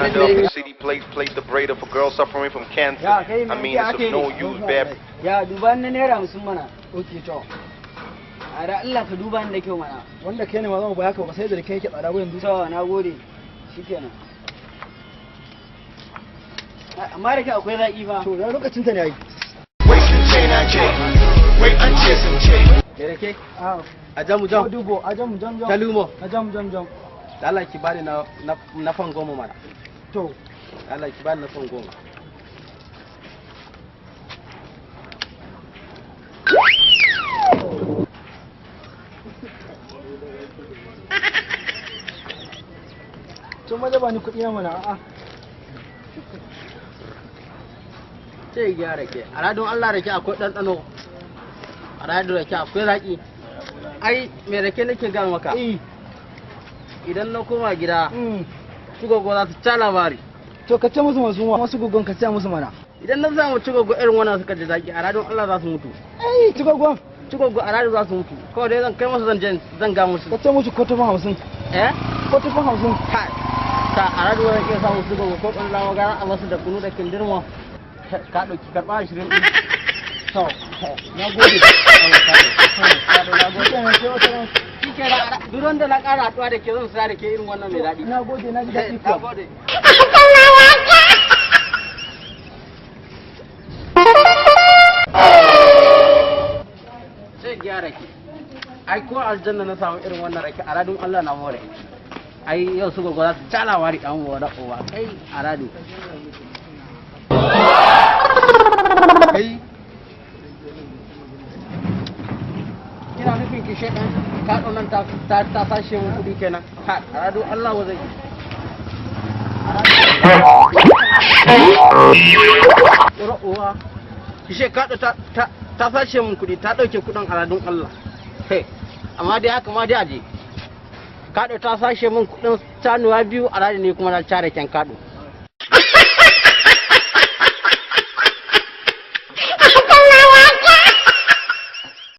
Philadelphia city place the braid for girls suffering from cancer. I mean, it's of no use, bad. Ya duba na naira 50 mana. Okay to. A da Allah ka duba ni da kyau mana. Wanda kai ne ma zan ba haka ba sai da kai yake tsada yanzu. To na gode. Shikenan. Amma da kai akwai zaki fa. To da lokacin ta ne ai. Wai sun ce na ce. Wai an ce sun ce. Da ke? A jamu jam. Dubo a jamu jam jam. Talumo. A jamu jam jam. Da Allah ki bani na fan goma mana. To. Da Allah ki bani na fan goma. To maza ba ni kuɗi na mana a'a. Sai gyara ke. A radon Allah rake akwai ɗanɗano. A radon rake akwai zaƙi. Ai me rake nake ga maka. Idan na koma gida. Tugogo za su ta labari. To ka ce musu masu gugun ka ce musu mana. Idan na samu tugogo irin wannan suka ji zaƙi a radon Allah za su mutu. Ai tugogo a radon za su mutu. Kawai dai zan kai musu zan ga musu. Ka ce musu ko tufa 50. Ko tufa 50. Ta a radu wani ke samu su gogo ko ɗan lawa gara a masu da kunu da kindirma ka ɗauki karɓa 20 ɗin. To, na gode. Shi ke da duron da na ƙara haɗuwa da ke zan sa da ke irin wannan mai daɗi. Na gode, na ji daɗi kuwa. Na gode. Sai gyara ki. Ai ko aljanna na samu irin wannan rake a radun Allah na more. Ai yau su gogo za su ta labari ɗan wada uwa kai a rado. Kai kina nufin ki shaɗan kaɗo nan ta sashe mun kuɗi kenan. Ha a rado Allah wa zai. Wada uwa ki she kaɗo ta sashe mun kuɗi ta ɗauke kuɗin a radon Allah. Amma dai haka ma dai aje. Kaɗo ta sashe min kuɗin sanuwa 2 a radi ne kuma na care kyan kaɗo.